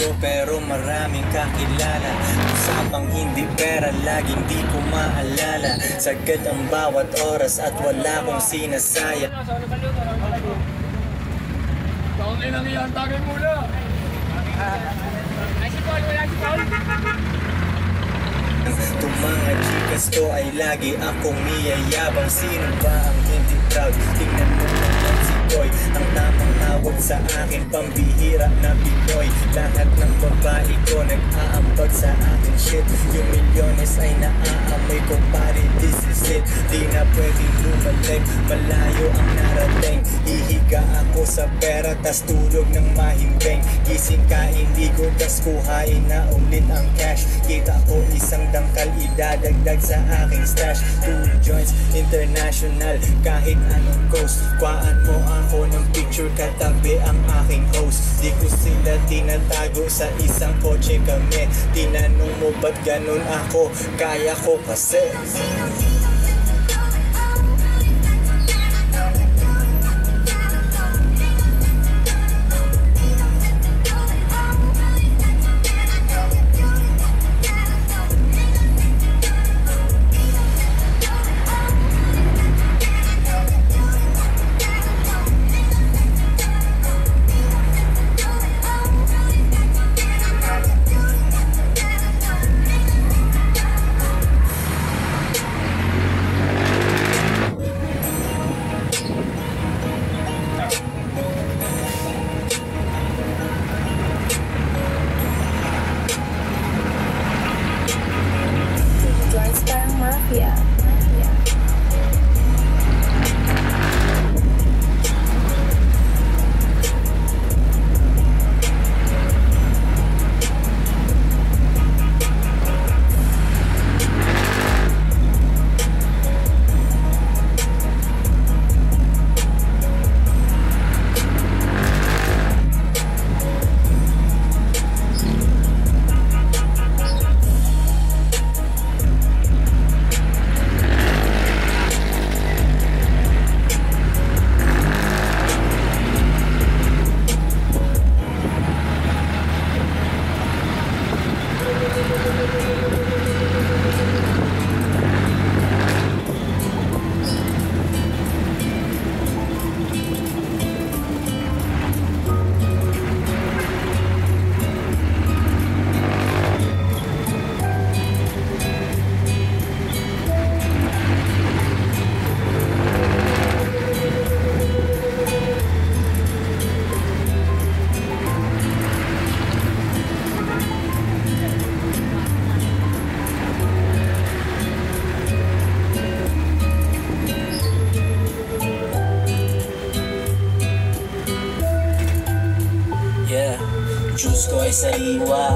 ko pero maraming kakilala. Usapang hindi pera, laging di ko maalala. Sagad ang bawat oras at wala kong sinasaya. Taon ay nangyayang tagay mula. Ay si Paul, wala si Paul. Itong mga chikas ko ay lagi akong niyayabang. Sino ba ang hindi proud? Tingnan mo naman si Koy, ang tamang hawag sa akin, pambihira na Pinoy. Lahat ng babae ko nag-aambag sa akin shit. Yung milyones ay naaamoy ko, pare this is it. Di na pwedeng lumalik, malayo ang narating. Hihiga ako sa pera, tas tulog ng mahimbing. Gising kain, ligo, tas kuhain na ulit ang cash. Kita ko isang dangkal, idadagdag sa aking stash. 2 joints, international, kahit anong coast. Kuhaan mo ako ng picture, katabi ang aking host. Di ko sila tinatago, sa isang kotse kami. Tinanong mo ba't ganun ako, kaya ko kasi. Mafia. Diyos ko ay sariwa,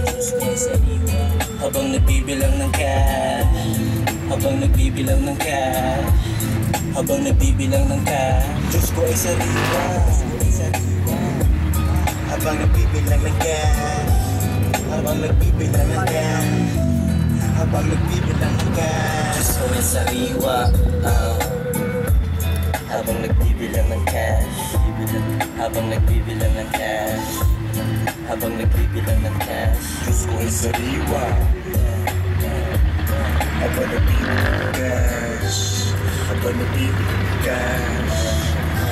Diyos ko ay sariwa. Habang nagbibilang ng cash, habang nagbibilang ng cash, habang nagbibilang ng cash. Diyos ko ay sariwa, Diyos ko ay sariwa. Habang nagbibilang ng cash, habang nagbibilang ng cash, habang nagbibilang ng cash. Diyos ko ay sariwa, habang nagbibilang ng cash, habang nagbibilang ng cash, habang nagbibilang ng cash. Diyos ko ay sariwa, habang nagbibilang ng cash, habang nagbibilang ng cash,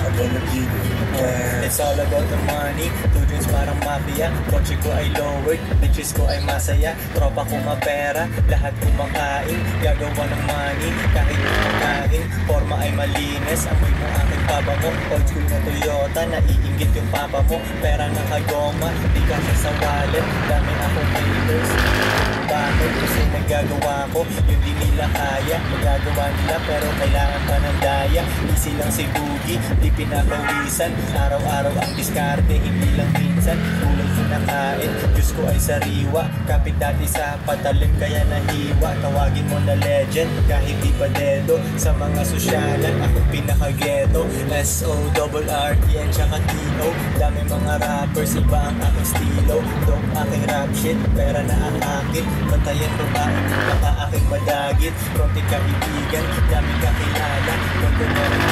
habang nagbibilang ng cash. It's all about the money, 2 drinks parang mafia. Kotse ko ay lowered, bitches ko ay masaya. Tropa ko mapera, lahat kumakain. Gagawa ng money, kahit kumakain. Forma ay malinis, amoy mo aking pabango. Old school na Toyota, naiinggit yung papa mo. Pera ng kagoma, di ka sa wallet. Dami akong haters, bakit? Kasi nagagawa ko yung di nila kaya. Magagawa nila pero kailangan pa ng daya. Easy lang si Boogie, di pinakawisan. Araw-araw ang diskarte, hindi lang minsan. Tulog kinakain, Diyos ko ay sariwa. Kapit dati sa patalim kaya nahiwa. Tawagin mo na legend, kahit di pa dedo. Sa mga sosyalan, ako pinaka-ghetto. S-O-R-R-T-N tsaka T-O. Dami mga rappers, iba ang aking stilo. Dope aking rap shit, pera na ang akin. Bantayan babae, baka aking madagit. Konti kaibigan, dami kakilala. Huwag ko na rin,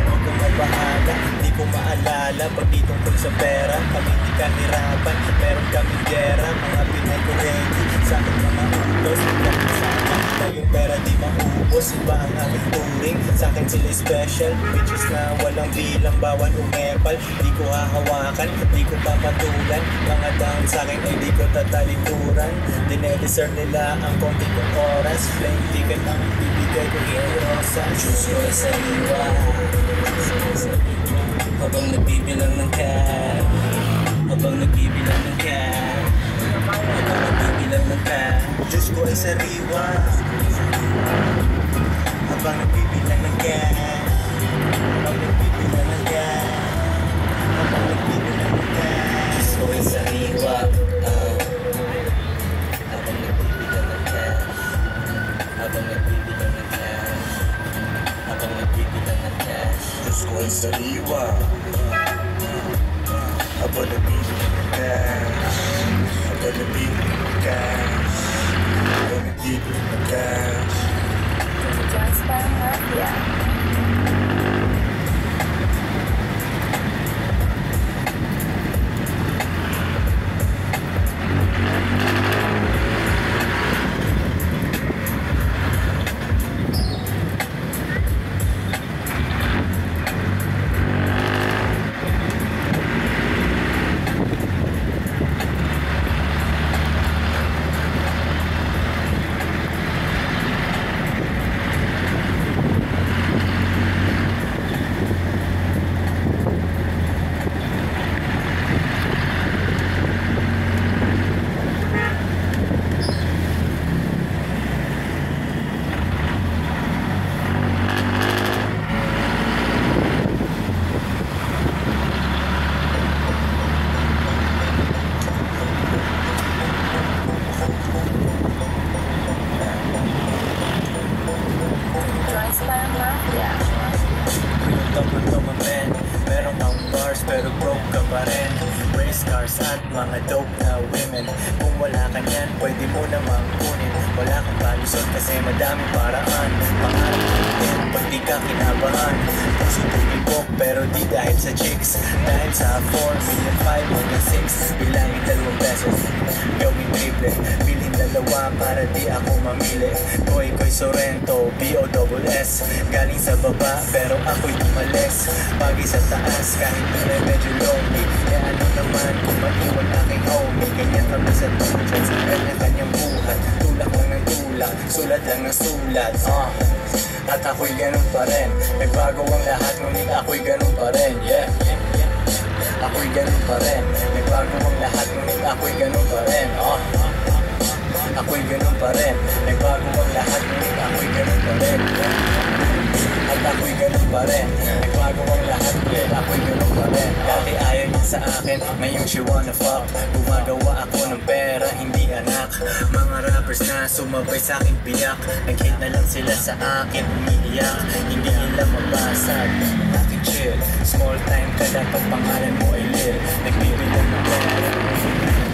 huwag ko mabahala. Di ko maalala pag di tungkol sa pera. Kami di kahirapan, meron kaming gera. Mga Pinay ko ready sa aking mga utos. Sama yung pera di maubos. Iba ang aming turing, sa akin sila special. Bitches na walang bilang, bawal umepal. Di ko hahawakan, di ko papatulan. Mga down sa akin ay di ko tatalikuran. Dinedeserve nila ang konti kong oras. Plane ticket ang bibigay ko hero sa Diyos ko sa iwa. Habang nagbibilang ng cash, habang nagbibilang ng cash, habang nagbibilang ng cash, Diyos ko ay sariwa. Habang nagbibilang ng cash, habang nagbibilang ng cash, habang nagbibilang ng cash, Diyos ko ay sariwa. Habang nagbibilang ng cash, habang nagbibilang ng cash, habang nagbibilang ng cash, Diyos ko ay sariwa. Habang nagbibilang ng cash, habang nagbibilang ng cash, habang nagbibilang ng cash. Transparent Mafia. Transparent Mafia. Real talk ng tumamen, meron kang bars pero broke ka pa rin. Race cars at mga dope na women. Kung wala ka niyan, pwede mo namang kunin. Wala kang palusot kasi madaming paraan. Pangarap mo din pag di ka kinabahan. Puso tumibok pero di dahil sa chicks. Dahil sa 4 million 5 hanggang 6. Bilangin 2 pesos, gawin triple. Bilhin dalawa para di ako mamili. Koy Sorrento, B-O-S-S. Galing sa baba pero ako'y umalis. Pagi sa taas kahit na medyo lonely. E ano naman kung maiwan aking homie. Ganyan kami sa tulad sa kanya-kanyang buhat. Tulak lang ng tulak, sulat lang ng sulat. At ako'y ganun pa rin. Nagbago ang lahat ngunit ako'y ganun pa rin. Yeah, yeah, yeah. Ako'y ganun pa rin. Nagbago ang lahat ngunit ako'y ganun pa rin. Ako'y ganun pa rin. Nagbago ang lahat ngunit ako'y ganun pa rin. At ako'y ganun pa rin. Nagbago ang lahat ngunit ako'y ganun pa rin. Dati ayaw niya sa akin, ngayon she wanna fuck. Gumagawa ako ng pera, hindi anak. Mga rappers na sumabay sa akin biyak. Nag-hit na lang sila sa akin, umiiyak. Hindi nila mabasag, aking chill. Small time ka dapat pangalan mo ay Lil. Nagbibilang ng pera,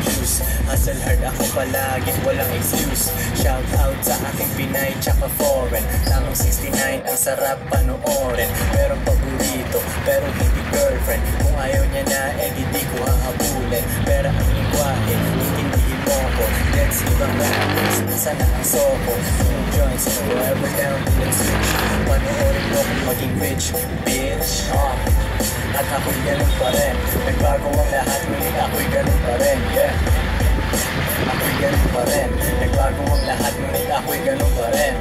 juice. Hustle hard ako palagi, walang excuse. Shout out sa aking Pinay tsaka foreign. Tamang 69, ang sarap panoorin. Merong paborito, pero hindi girlfriend. Kung ayaw niya na, di ko hahabulin. Pero ang lingwahe, intindihin mo ko. Let's ibang rappers, sana ang soko. Yung joints, forever down to the switch. Panoorin mo kung maging rich, bitch. At ako'y ganun pa rin. Nagbago ang lahat, ngunit ako'y ganun pa rin. Yeah. Ako'y ganun pa rin. Nagbago ang lahat ngunit ako'y ganun pa rin.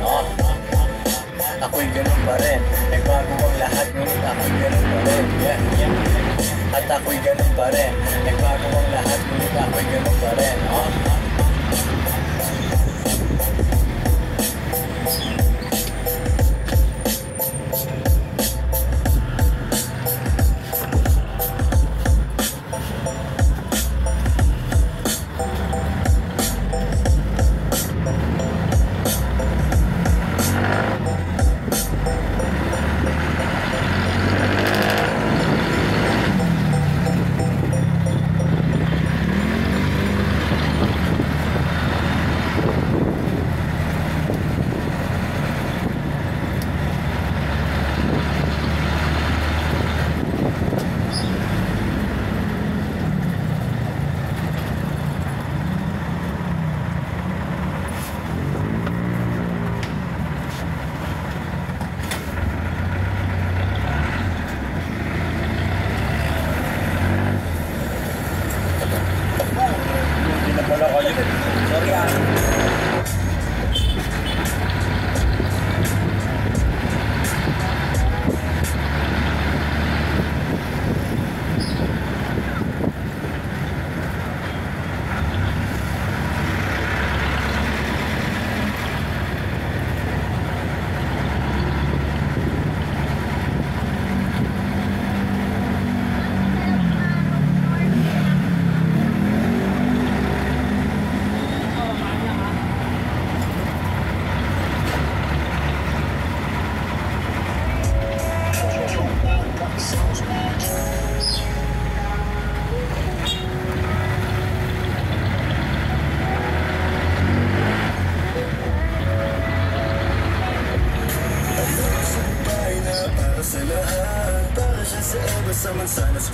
Ako'y ganun pa rin. Nagbago ang lahat ngunit ako'y ganun pa rin. Yeah, yeah. At ako'y ganun pa rin. Nagbago ang lahat ngunit ako'y ganun pa rin. sa mansanas